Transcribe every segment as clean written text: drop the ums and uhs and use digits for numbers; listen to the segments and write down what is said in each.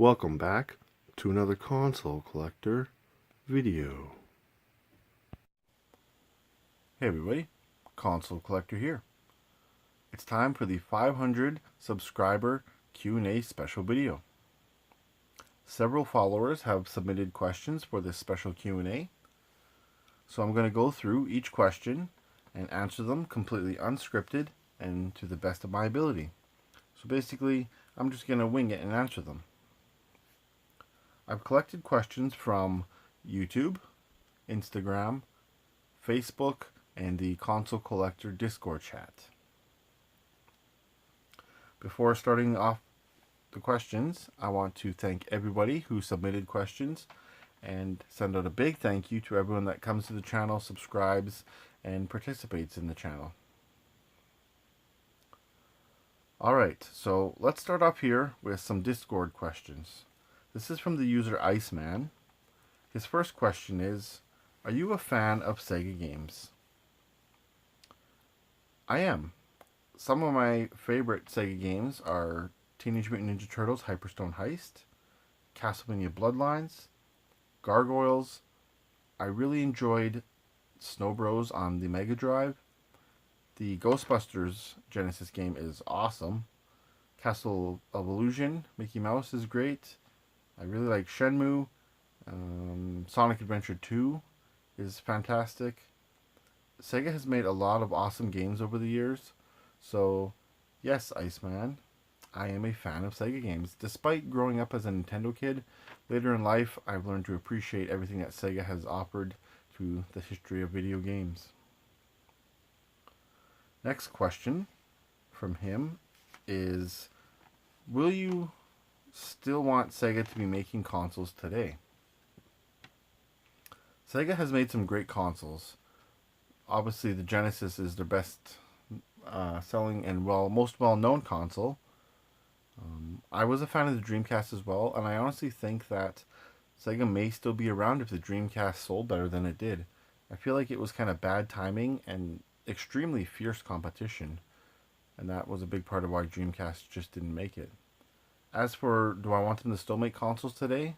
Welcome back to another console collector video. Hey everybody, Console Collector here. It's time for the 500 subscriber Q&A special video. Several followers have submitted questions for this special Q&A, so I'm going to go through each question and answer them completely unscripted and to the best of my ability. So basically, I'm just going to wing it and answer them. I've collected questions from YouTube, Instagram, Facebook, and the Console Collector Discord chat. Before starting off the questions, I want to thank everybody who submitted questions and send out a big thank you to everyone that comes to the channel, subscribes, and participates in the channel. Alright, so let's start off here with some Discord questions. This is from the user Iceman. His first question is, are you a fan of Sega games? I am. Some of my favorite Sega games are Teenage Mutant Ninja Turtles Hyperstone Heist, Castlevania Bloodlines, Gargoyles. I really enjoyed Snow Bros on the Mega Drive. The Ghostbusters Genesis game is awesome. Castle of Illusion, Mickey Mouse is great. I really like Shenmue. Sonic Adventure 2 is fantastic. Sega has made a lot of awesome games over the years. So, yes, Iceman, I am a fan of Sega games. Despite growing up as a Nintendo kid, later in life I've learned to appreciate everything that Sega has offered to the history of video games. Next question from him is, will you still want Sega to be making consoles today? Sega has made some great consoles. Obviously, the Genesis is their best selling and most well-known console. I was a fan of the Dreamcast as well, and I honestly think that Sega may still be around if the Dreamcast sold better than it did. I feel like it was kind of bad timing and extremely fierce competition, and that was a big part of why Dreamcast just didn't make it. As for, do I want them to still make consoles today?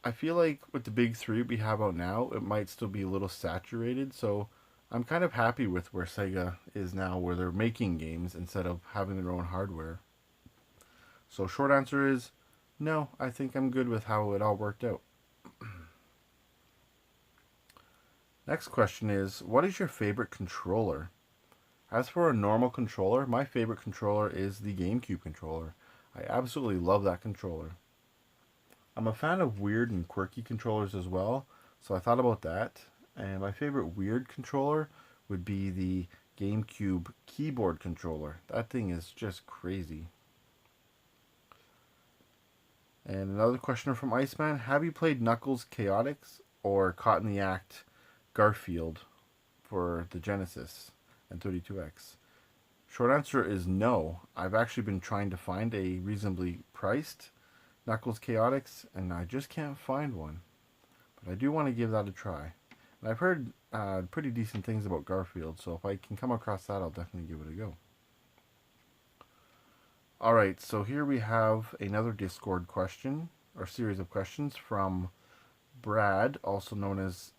I feel like with the big three we have out now, it might still be a little saturated, so I'm kind of happy with where Sega is now, where they're making games instead of having their own hardware. So short answer is, no, I think I'm good with how it all worked out. Next question is, what is your favorite controller? As for a normal controller, my favorite controller is the GameCube controller. I absolutely love that controller. I'm a fan of weird and quirky controllers as well, so I thought about that. And my favorite weird controller would be the GameCube keyboard controller. That thing is just crazy. And another question from Iceman, have you played Knuckles Chaotix or Caught in the Act Garfield for the Genesis and 32X? Short answer is no. I've actually been trying to find a reasonably priced Knuckles Chaotix, and I just can't find one. But I do want to give that a try. And I've heard pretty decent things about Garfield, so if I can come across that, I'll definitely give it a go. Alright, so here we have another Discord question, or series of questions from Brad, also known as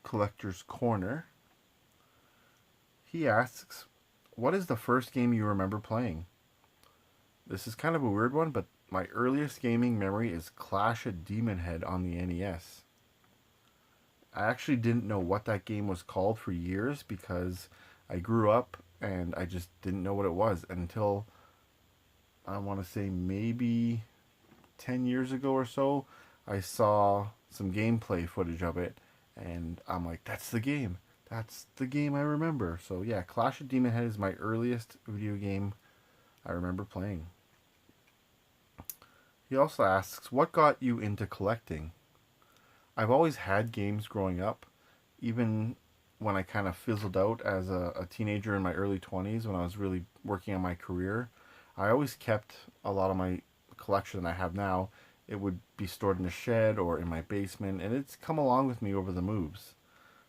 Collector's Corner. He asks, what is the first game you remember playing? This is kind of a weird one, but my earliest gaming memory is Clash of Demon Head on the NES. I actually didn't know what that game was called for years because I grew up and I just didn't know what it was until, I want to say maybe 10 years ago or so, I saw some gameplay footage of it and I'm like, that's the game. That's the game I remember. So yeah, Clash of Demon Head is my earliest video game I remember playing. He also asks, what got you into collecting? I've always had games growing up, even when I kind of fizzled out as a teenager in my early 20s when I was really working on my career. I always kept a lot of my collection that I have now. It would be stored in a shed or in my basement, and it's come along with me over the moves.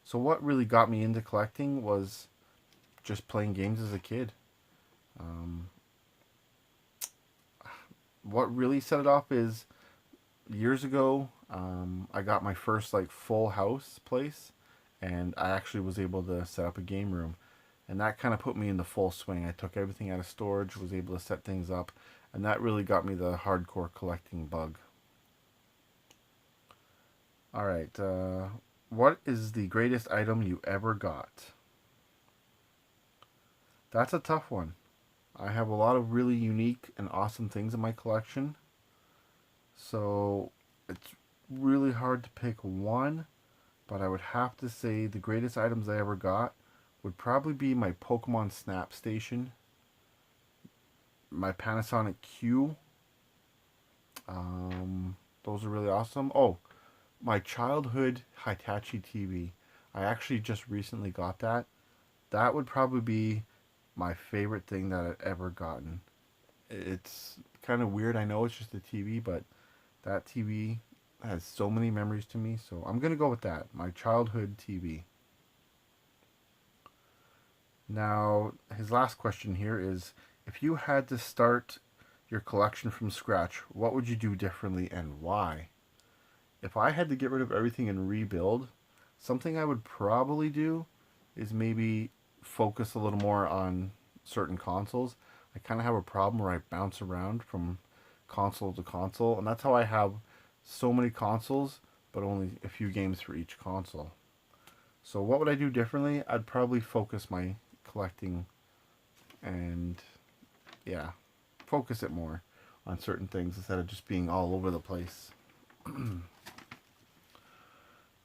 So what really got me into collecting was just playing games as a kid. what really set it off is years ago, I got my first like full house place, and I actually was able to set up a game room, and that kind of put me in the full swing. I took everything out of storage, was able to set things up, and that really got me the hardcore collecting bug. All right, what is the greatest item you ever got? That's a tough one. I have a lot of really unique and awesome things in my collection, so it's really hard to pick one, but I would have to say the greatest items I ever got would probably be my Pokemon Snap Station, my Panasonic Q. Those are really awesome. Oh, my childhood Hitachi TV. I actually just recently got that. That would probably be my favorite thing that I've ever gotten. It's kind of weird. I know it's just a TV, but that TV has so many memories to me. So I'm going to go with that. My childhood TV. Now, his last question here is, if you had to start your collection from scratch, what would you do differently and why? If I had to get rid of everything and rebuild, something I would probably do is maybe focus a little more on certain consoles. I kind of have a problem where I bounce around from console to console, and that's how I have so many consoles, but only a few games for each console. So what would I do differently? I'd probably focus my collecting and, yeah, focus it more on certain things instead of just being all over the place.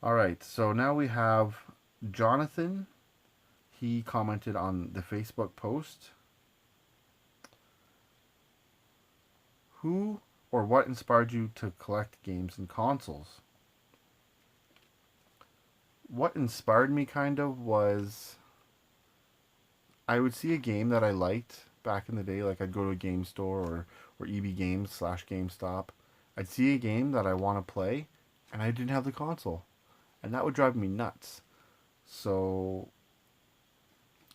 All right, so now we have Jonathan. He commented on the Facebook post. Who or what inspired you to collect games and consoles? What inspired me kind of was I would see a game that I liked back in the day, like I'd go to a game store or EB Games / GameStop. I'd see a game that I want to play, and I didn't have the console, and that would drive me nuts. So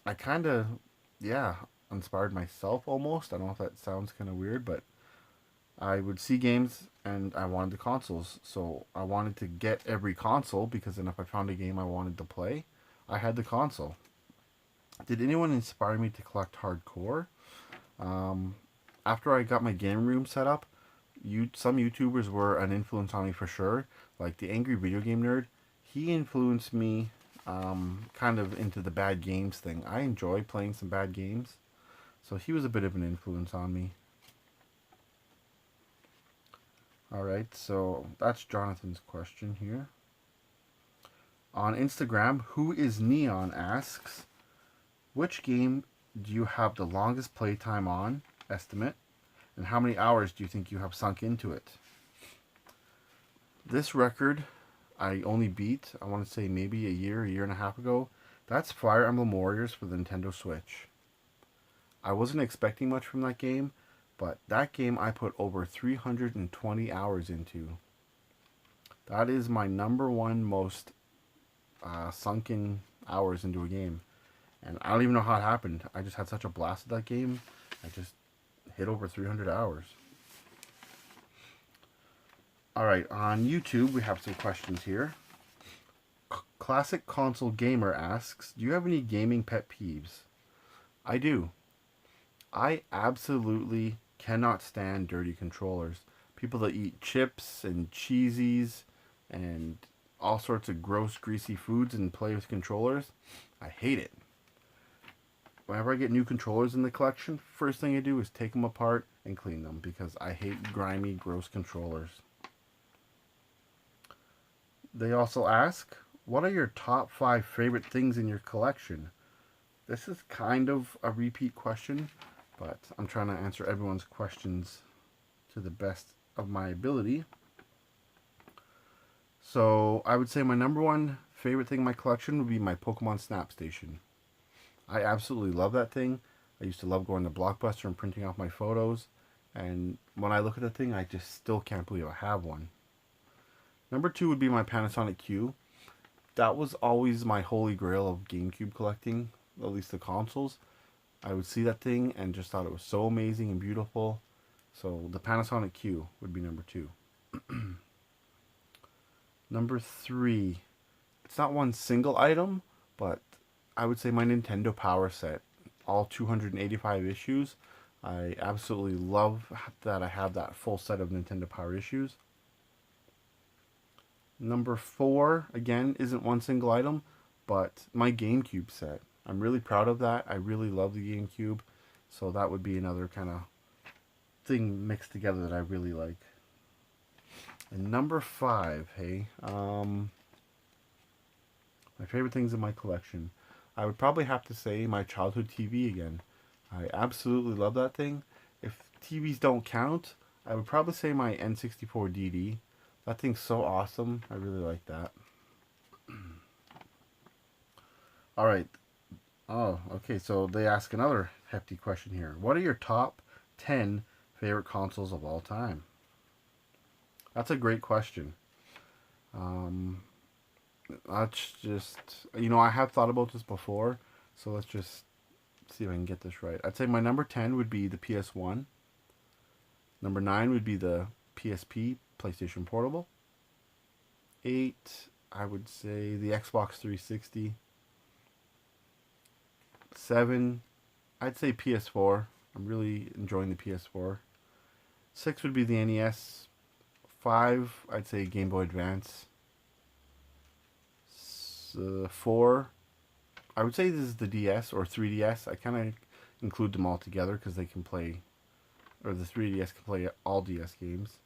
I kind of, yeah, inspired myself almost. I don't know if that sounds kind of weird, but I would see games and I wanted the consoles. So I wanted to get every console because then if I found a game I wanted to play, I had the console. Did anyone inspire me to collect hardcore? After I got my game room set up, some YouTubers were an influence on me for sure. Like the Angry Video Game Nerd, he influenced me kind of into the bad games thing. I enjoy playing some bad games, so he was a bit of an influence on me. Alright, so that's Jonathan's question here. On Instagram, Who is Neon asks, which game do you have the longest playtime on, estimate, and how many hours do you think you have sunk into it? This record I only beat, I want to say maybe a year and a half ago. That's Fire Emblem Warriors for the Nintendo Switch. I wasn't expecting much from that game, but that game I put over 320 hours into. That is my number one most sunken hours into a game. And I don't even know how it happened. I just had such a blast at that game. I just hit over 300 hours. Alright, on YouTube we have some questions here. Classic Console Gamer asks, do you have any gaming pet peeves? I do. I absolutely cannot stand dirty controllers. People that eat chips and cheesies and all sorts of gross, greasy foods and play with controllers. I hate it. Whenever I get new controllers in the collection, first thing I do is take them apart and clean them because I hate grimy, gross controllers. They also ask, what are your top 5 favorite things in your collection? This is kind of a repeat question, but I'm trying to answer everyone's questions to the best of my ability. So I would say my number one favorite thing in my collection would be my Pokemon Snap Station. I absolutely love that thing. I used to love going to Blockbuster and printing off my photos, and when I look at the thing, I just still can't believe I have one. Number 2 would be my Panasonic Q. That was always my holy grail of GameCube collecting, at least the consoles. I would see that thing and just thought it was so amazing and beautiful. So the Panasonic Q would be number 2. Number 3, it's not one single item, but I would say my Nintendo Power Set, all 285 issues. I absolutely love that I have that full set of Nintendo Power issues. Number 4, again, isn't one single item, but my GameCube set. I'm really proud of that. I really love the GameCube, so that would be another kind of thing mixed together that I really like. And number 5, hey, my favorite things in my collection. I would probably have to say my childhood TV again. I absolutely love that thing. If TVs don't count, I would probably say my N64 DD. That thing's so awesome. I really like that. Alright. Oh, okay, so they ask another hefty question here. What are your top 10 favorite consoles of all time? That's a great question. Let's just, I have thought about this before, so let's just see if I can get this right. I'd say my number 10 would be the PS1. Number 9 would be the PSP, PlayStation Portable. 8, I would say the Xbox 360. 7, I'd say PS4. I'm really enjoying the PS4. 6 would be the NES. 5, I'd say Game Boy Advance. 4, I would say this is the DS or 3DS. I kind of include them all together because they can play, or the 3DS can play all DS games.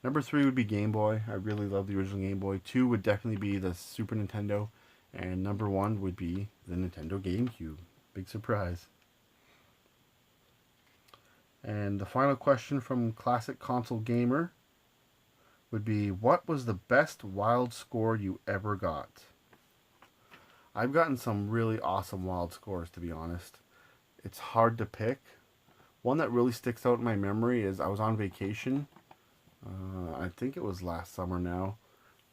Number 3 would be Game Boy. I really love the original Game Boy. 2 would definitely be the Super Nintendo. And number 1 would be the Nintendo GameCube. Big surprise. And the final question from Classic Console Gamer would be, what was the best wild score you ever got? I've gotten some really awesome wild scores, to be honest. It's hard to pick. One that really sticks out in my memory is I was on vacation. I think it was last summer now,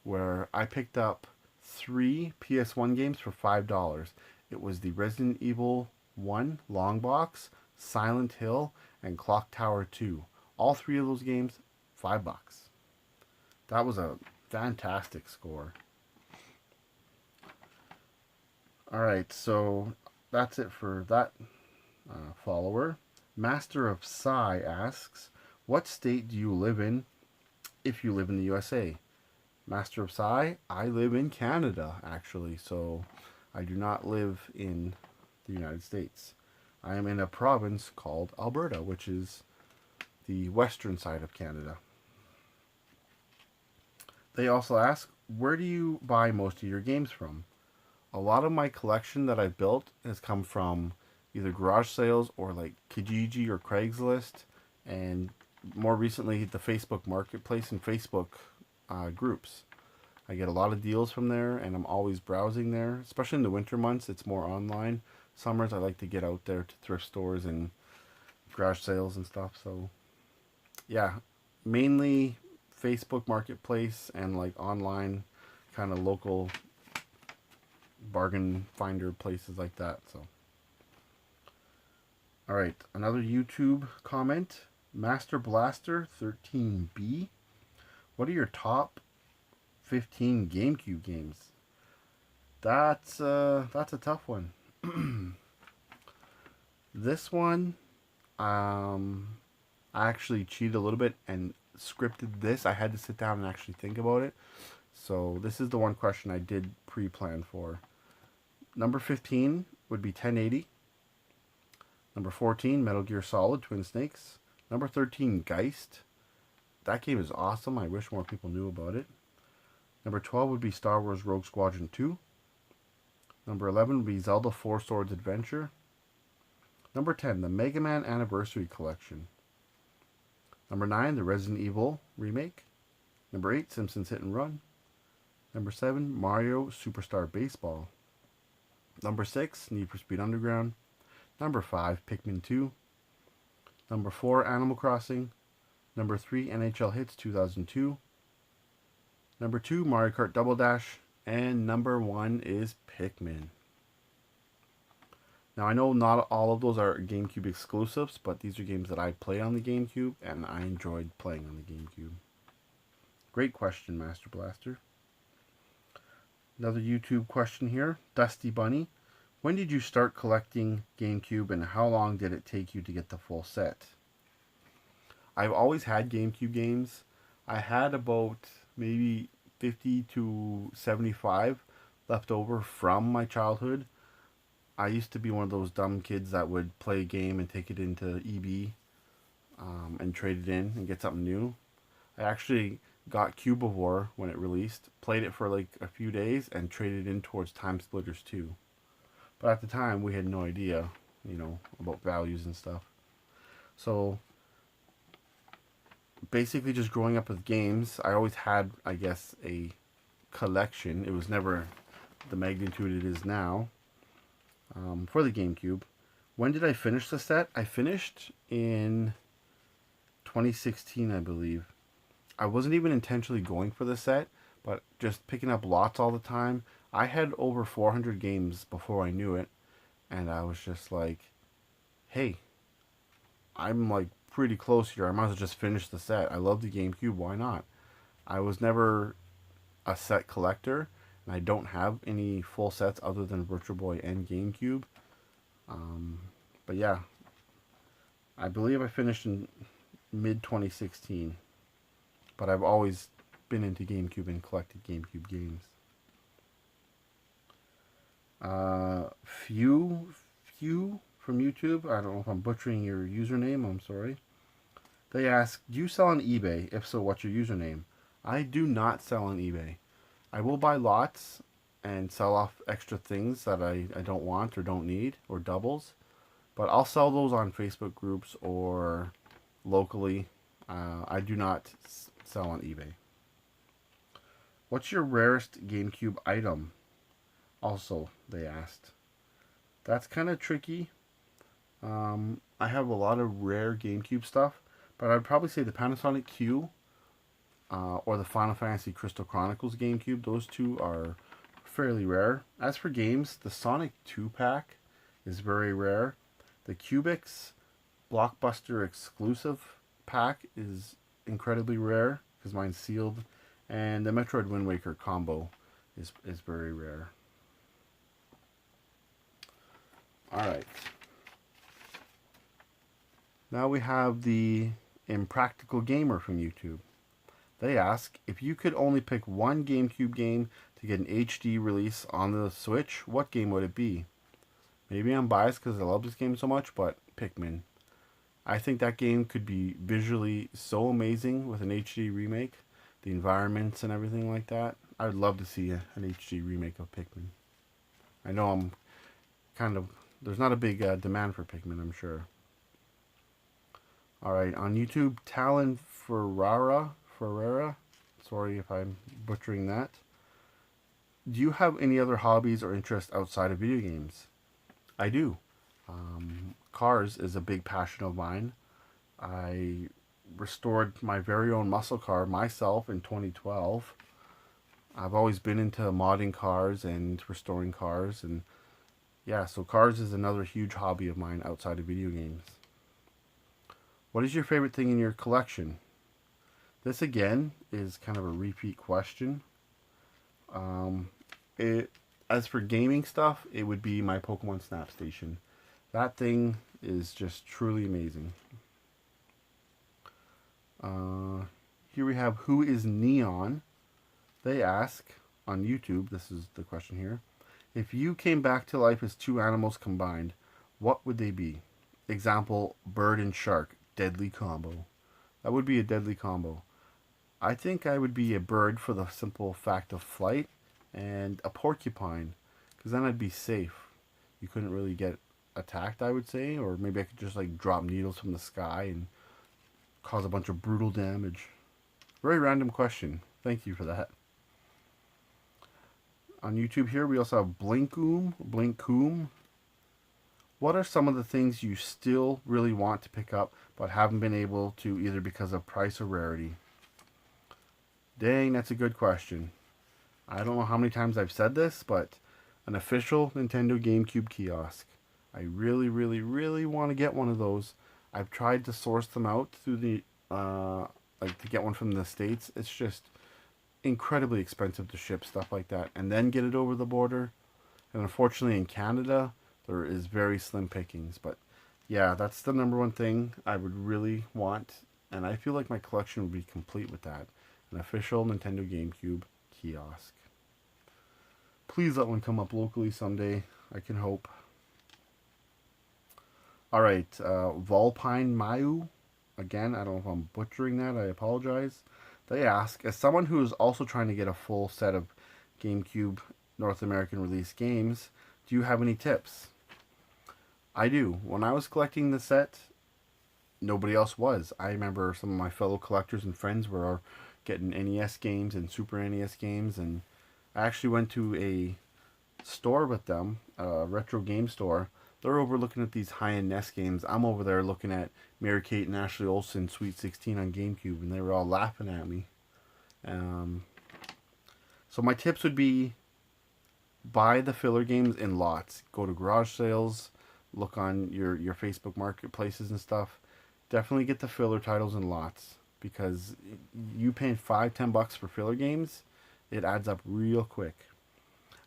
where I picked up 3 PS1 games for $5. It was the Resident Evil 1 long box, Silent Hill, and Clock Tower 2. All 3 of those games, $5. That was a fantastic score. Alright, so that's it for that follower. Master of Psy asks, what state do you live in if you live in the USA? Master of Psy, I live in Canada, actually, so I do not live in the United States. I am in a province called Alberta, which is the western side of Canada. They also ask, where do you buy most of your games from? A lot of my collection that I've built has come from either garage sales or like Kijiji or Craigslist, and more recently the Facebook Marketplace and Facebook groups. I get a lot of deals from there, and I'm always browsing there, especially in the winter months. It's more online. Summers I like to get out there to thrift stores and garage sales and stuff. So yeah, mainly Facebook Marketplace and like online kind of local bargain finder places like that. So all right, another YouTube comment. Master Blaster 13B, what are your top 15 GameCube games? That's a tough one. This one, I actually cheated a little bit and scripted this. I had to sit down and actually think about it. So this is the one question I did pre-plan for. Number 15 would be 1080. Number 14, Metal Gear Solid Twin Snakes. Number 13, Geist. That game is awesome. I wish more people knew about it. Number 12 would be Star Wars Rogue Squadron 2. Number 11 would be Zelda 4 Swords Adventure. Number 10, the Mega Man Anniversary Collection. Number 9, the Resident Evil remake. Number 8, Simpsons Hit and Run. Number 7, Mario Superstar Baseball. Number 6, Need for Speed Underground. Number 5, Pikmin 2. Number 4, Animal Crossing. Number 3, NHL Hits 2002. Number 2, Mario Kart Double Dash. And number 1 is Pikmin. Now I know not all of those are GameCube exclusives, but these are games that I play on the GameCube and I enjoyed playing on the GameCube. Great question, Master Blaster. Another YouTube question here. Dusty Bunny. When did you start collecting GameCube and how long did it take you to get the full set? I've always had GameCube games. I had about maybe 50 to 75 left over from my childhood. I used to be one of those dumb kids that would play a game and take it into EB and trade it in and get something new. I actually got Cube of War when it released, played it for like a few days, and traded in towards Time Splitters 2. But at the time, we had no idea, about values and stuff. So basically, just growing up with games, I always had, I guess, a collection. It was never the magnitude it is now for the GameCube. When did I finish the set? I finished in 2016, I believe. I wasn't even intentionally going for the set, but just picking up lots all the time. I had over 400 games before I knew it, and I was just like, hey, I'm like pretty close here. I might as well just finish the set. I love the GameCube. Why not? I was never a set collector, and I don't have any full sets other than Virtual Boy and GameCube. But yeah, I believe I finished in mid 2016. But I've always been into GameCube and collected GameCube games. Few from YouTube. I don't know if I'm butchering your username. I'm sorry. They ask, do you sell on eBay? If so, what's your username? I do not sell on eBay. I will buy lots and sell off extra things that I don't want or don't need, or doubles. But I'll sell those on Facebook groups or locally. I do not sell on eBay. What's your rarest GameCube item? Also, they asked. That's kind of tricky. I have a lot of rare GameCube stuff, but I'd probably say the Panasonic Q or the Final Fantasy Crystal Chronicles GameCube. Those two are fairly rare. As for games, the Sonic 2-pack is very rare. The Cubix Blockbuster exclusive pack is incredibly rare because mine's sealed, and the Metroid Wind Waker combo is very rare. Alright. Now we have the Impractical Gamer from YouTube. They ask, if you could only pick one GameCube game to get an HD release on the Switch, what game would it be? Maybe I'm biased because I love this game so much, but Pikmin. I think that game could be visually so amazing with an HD remake. The environments and everything like that. I would love to see an HD remake of Pikmin. I know I'm kind of... There's not a big demand for Pikmin, I'm sure. Alright, on YouTube, Talon Ferrara. Sorry if I'm butchering that. Do you have any other hobbies or interests outside of video games? I do. Cars is a big passion of mine. I restored my very own muscle car myself in 2012. I've always been into modding cars and restoring cars, and yeah, so cars is another huge hobby of mine outside of video games. What is your favorite thing in your collection? This again is kind of a repeat question. As for gaming stuff, it would be my Pokemon Snap Station. That thing is just truly amazing. Here we have Who is Neon? They ask on YouTube, this is the question here, if you came back to life as two animals combined, what would they be? Example, bird and shark, deadly combo. That would be a deadly combo. I think I would be a bird for the simple fact of flight, and a porcupine, because then I'd be safe. You couldn't really get attacked, I would say, or maybe I could just like drop needles from the sky and cause a bunch of brutal damage. Very random question. Thank you for that. On YouTube here, we also have Blinkcoom. What are some of the things you still really want to pick up but haven't been able to, either because of price or rarity? Dang, that's a good question. I don't know how many times I've said this, but an official Nintendo GameCube kiosk. I really, really, really want to get one of those. I've tried to source them out through the, like to get one from the States. It's just incredibly expensive to ship stuff like that and then get it over the border. And unfortunately in Canada, there is very slim pickings. But yeah, that's the number one thing I would really want. And I feel like my collection would be complete with that. An official Nintendo GameCube kiosk. Please let one come up locally someday. I can hope. Alright, Volpine Mayu. Again, I don't know if I'm butchering that. I apologize. They ask, as someone who is also trying to get a full set of GameCube North American release games, do you have any tips? I do. When I was collecting the set, nobody else was. I remember some of my fellow collectors and friends were getting NES games and Super NES games, and I actually went to a store with them, a retro game store. They're over looking at these high-end NES games. I'm over there looking at Mary-Kate and Ashley Olsen Sweet 16 on GameCube, and they were all laughing at me. So my tips would be buy the filler games in lots. Go to garage sales, look on your Facebook marketplaces and stuff. Definitely get the filler titles in lots, because you paying $5-10 for filler games, it adds up real quick.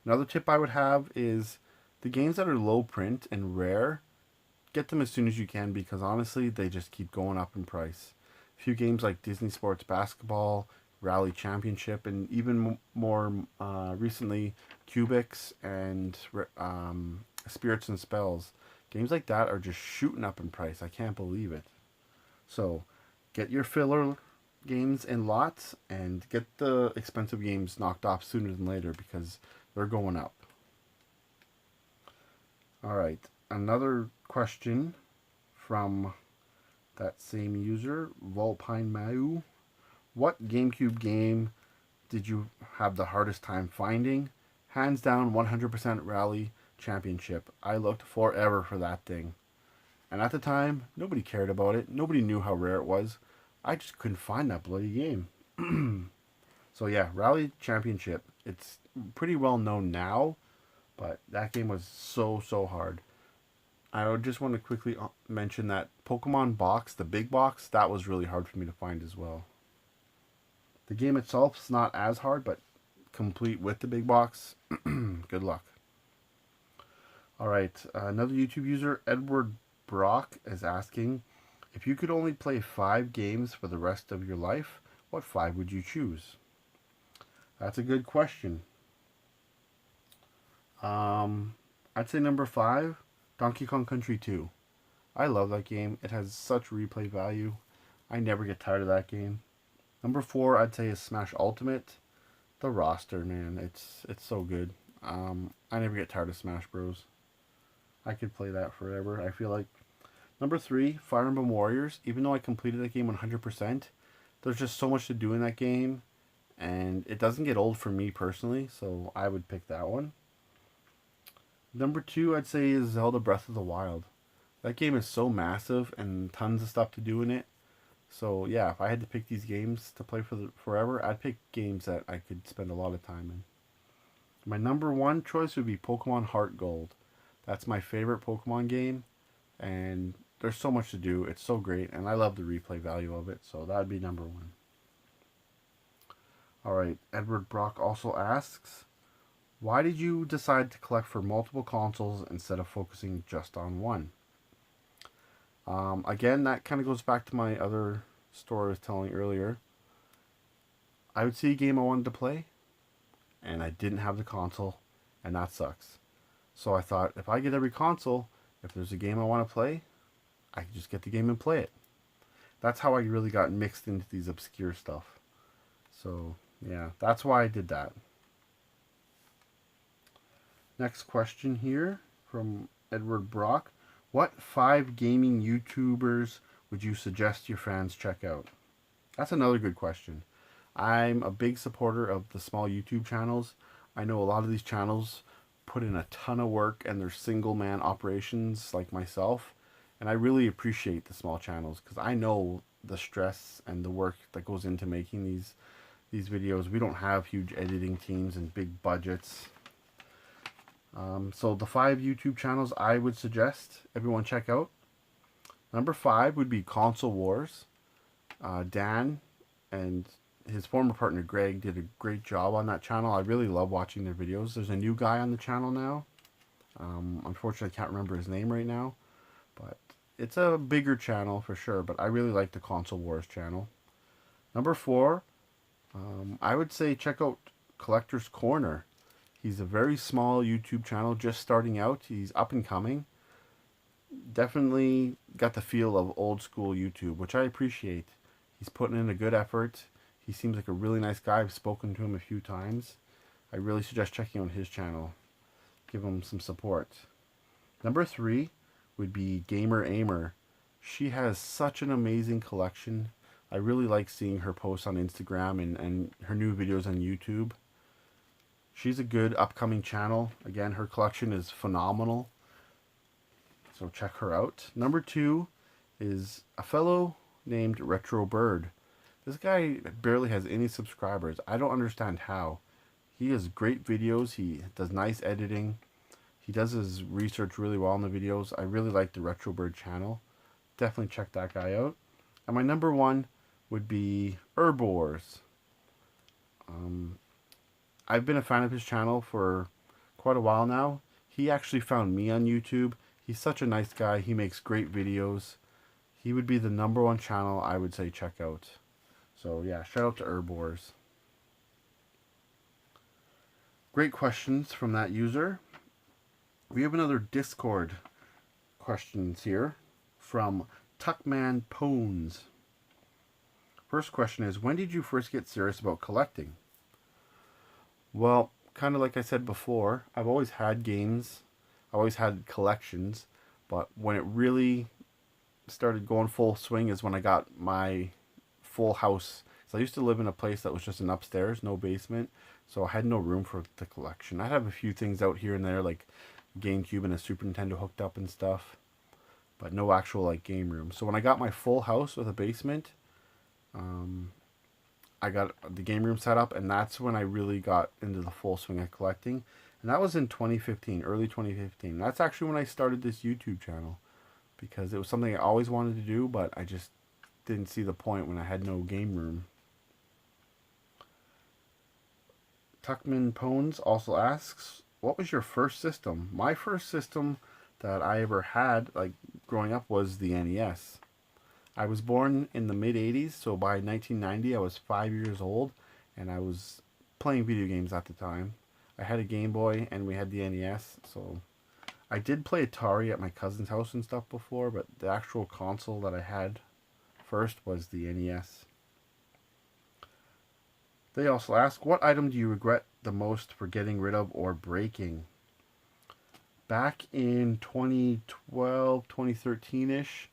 Another tip I would have is the games that are low print and rare, get them as soon as you can, because honestly, they just keep going up in price. A few games like Disney Sports Basketball, Rally Championship, and even more recently, Cubics and Spirits and Spells. Games like that are just shooting up in price. I can't believe it. So, get your filler games in lots and get the expensive games knocked off sooner than later, because they're going up. Alright, another question from that same user, Volpine Mayu. What GameCube game did you have the hardest time finding? Hands down, 100% Rally Championship. I looked forever for that thing. And at the time, nobody cared about it. Nobody knew how rare it was. I just couldn't find that bloody game. So yeah, Rally Championship. It's pretty well known now, but that game was so hard. I would just want to quickly mention that Pokemon box, the big box, that was really hard for me to find as well. The game itself is not as hard, but complete with the big box, good luck. Alright, another YouTube user, Edward Brock, is asking, if you could only play 5 games for the rest of your life, what 5 would you choose? That's a good question. I'd say number 5, Donkey Kong Country 2. I love that game. It has such replay value. I never get tired of that game. Number 4, I'd say, is Smash Ultimate. The roster, man, it's so good. I never get tired of Smash Bros. I could play that forever, I feel like. Number 3, Fire Emblem Warriors. Even though I completed that game 100%, there's just so much to do in that game, and it doesn't get old for me personally, so I would pick that one. Number 2, I'd say, is Zelda Breath of the Wild. That game is so massive and tons of stuff to do in it. So yeah, if I had to pick these games to play forever, I'd pick games that I could spend a lot of time in. My number 1 choice would be Pokemon Heart Gold. That's my favorite Pokemon game, and there's so much to do. It's so great, and I love the replay value of it, so that would be number 1. Alright, Edward Brock also asks, why did you decide to collect for multiple consoles instead of focusing just on one? Again, that kind of goes back to my other story I was telling earlier. I would see a game I wanted to play, and I didn't have the console, and that sucks. So I thought, if I get every console, if there's a game I want to play, I can just get the game and play it. That's how I really got mixed into these obscure stuff. So, yeah, that's why I did that. Next question here from Edward Brock. What 5 gaming YouTubers would you suggest your fans check out? That's another good question. I'm a big supporter of the small YouTube channels. I know a lot of these channels put in a ton of work and they're single-man operations like myself. And I really appreciate the small channels because I know the stress and the work that goes into making these videos. We don't have huge editing teams and big budgets. So the 5 YouTube channels I would suggest everyone check out. Number 5 would be Console Wars. Dan and his former partner Greg did a great job on that channel. I really love watching their videos. There's a new guy on the channel now. Unfortunately, I can't remember his name right now, but it's a bigger channel for sure. But I really like the Console Wars channel. Number 4, I would say check out Collector's Corner. He's a very small YouTube channel, just starting out. He's up and coming. Definitely got the feel of old school YouTube, which I appreciate. He's putting in a good effort. He seems like a really nice guy. I've spoken to him a few times. I really suggest checking out his channel. Give him some support. Number 3 would be Gamer Aimer. She has such an amazing collection. I really like seeing her posts on Instagram and her new videos on YouTube. She's a good upcoming channel. Again, her collection is phenomenal. So check her out. Number 2 is a fellow named Retro Bird. This guy barely has any subscribers. I don't understand how. He has great videos. He does nice editing. He does his research really well in the videos. I really like the Retro Bird channel. Definitely check that guy out. And my number 1 would be Erbwars. I've been a fan of his channel for quite a while now. He actually found me on YouTube. He's such a nice guy. He makes great videos. He would be the number 1 channel I would say check out. So yeah, shout out to Erbwars. Great questions from that user. We have another Discord questions here from Tuckman Pones. First question is, when did you first get serious about collecting? Well, kind of like I said before, I've always had games. I've always had collections. But when it really started going full swing is when I got my full house. So I used to live in a place that was just an upstairs, no basement. So I had no room for the collection. I have a few things out here and there, like GameCube and a Super Nintendo hooked up and stuff. But no actual like game room. So when I got my full house with a basement, I got the game room set up, and that's when I really got into the full swing of collecting. And that was in 2015, early 2015. That's actually when I started this YouTube channel, because it was something I always wanted to do, but I just didn't see the point when I had no game room. Tuckman Pones also asks, what was your first system? My first system that I ever had, like growing up, was the NES. I was born in the mid-80s, so by 1990 I was 5 years old, and I was playing video games at the time. I had a Game Boy, and we had the NES, so I did play Atari at my cousin's house and stuff before, but the actual console that I had first was the NES. They also ask, what item do you regret the most for getting rid of or breaking? Back in 2012, 2013-ish,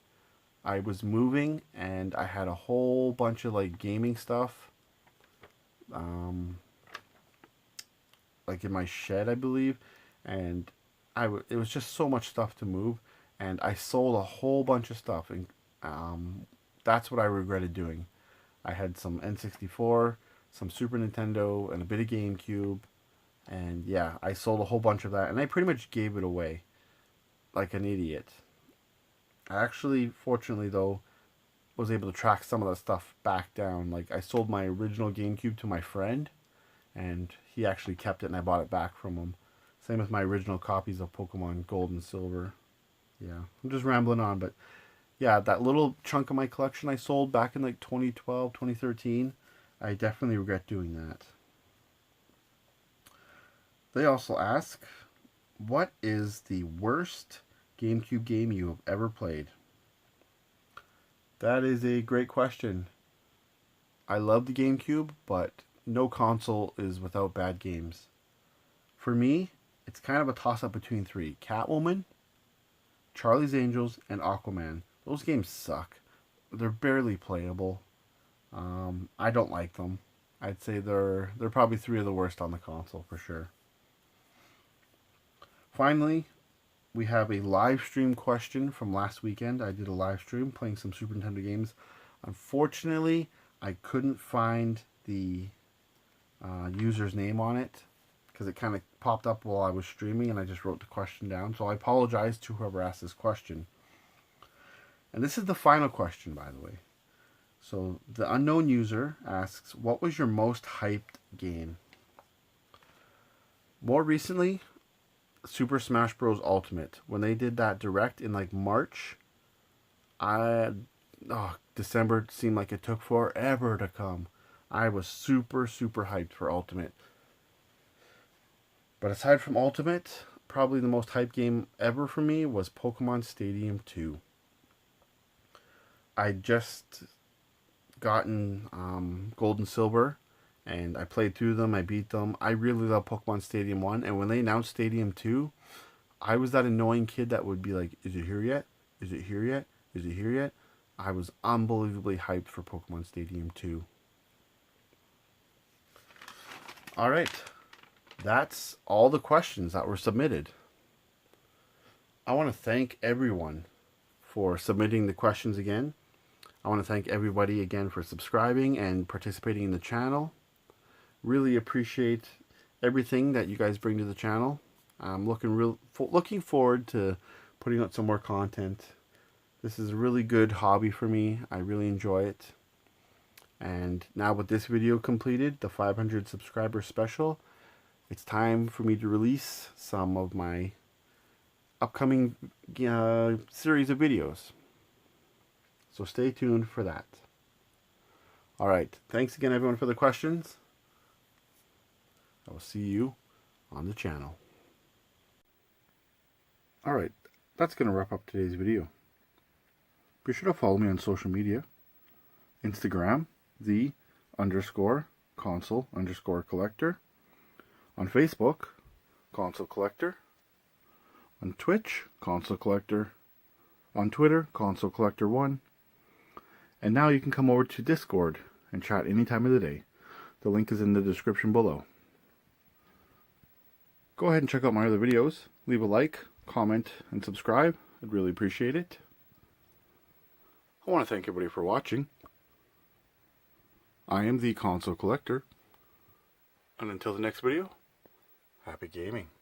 I was moving and I had a whole bunch of like gaming stuff, like in my shed, I believe, and it was just so much stuff to move, and I sold a whole bunch of stuff, and that's what I regretted doing. I had some N64, some Super Nintendo, and a bit of GameCube, and yeah, I sold a whole bunch of that, and I pretty much gave it away like an idiot. I actually, fortunately though, was able to track some of that stuff back down. Like, I sold my original GameCube to my friend, and he actually kept it, and I bought it back from him. Same with my original copies of Pokemon Gold and Silver. Yeah, I'm just rambling on, but yeah, that little chunk of my collection I sold back in like 2012, 2013, I definitely regret doing that. They also ask, what is the worst GameCube game you have ever played? That is a great question. I love the GameCube, but no console is without bad games. For me, it's kind of a toss-up between 3. Catwoman, Charlie's Angels, and Aquaman. Those games suck. They're barely playable. I don't like them. I'd say they're probably 3 of the worst on the console for sure. Finally, we have a live stream question from last weekend. I did a live stream playing some Super Nintendo games. Unfortunately, I couldn't find the user's name on it, because it kind of popped up while I was streaming and I just wrote the question down. So I apologize to whoever asked this question. And this is the final question, by the way. So the unknown user asks, what was your most hyped game? More recently, Super Smash Bros. Ultimate. When they did that direct in like March, December seemed like it took forever to come. I was super hyped for Ultimate. But aside from Ultimate, probably the most hyped game ever for me was Pokemon Stadium 2. I just gotten Gold and Silver, and I played through them, I beat them. I really love Pokemon Stadium 1, and when they announced Stadium 2, I was that annoying kid that would be like, is it here yet? Is it here yet? Is it here yet? I was unbelievably hyped for Pokemon Stadium 2. Alright, that's all the questions that were submitted. I want to thank everyone for submitting the questions again. I want to thank everybody again for subscribing and participating in the channel. Really appreciate everything that you guys bring to the channel. I'm looking forward to putting out some more content. This is a really good hobby for me. I really enjoy it. And now with this video completed, the 500 subscriber special, it's time for me to release some of my upcoming series of videos. So stay tuned for that. Alright, thanks again everyone for the questions. I will see you on the channel. Alright, that's going to wrap up today's video. Be sure to follow me on social media. Instagram, _console_collector. On Facebook, Console Collector. On Twitch, Console Collector. On Twitter, Console Collector 1. And now you can come over to Discord and chat any time of the day. The link is in the description below. Go ahead and check out my other videos. Leave a like, comment, and subscribe. I'd really appreciate it. I want to thank everybody for watching. I am the Console Collector. And until the next video, happy gaming.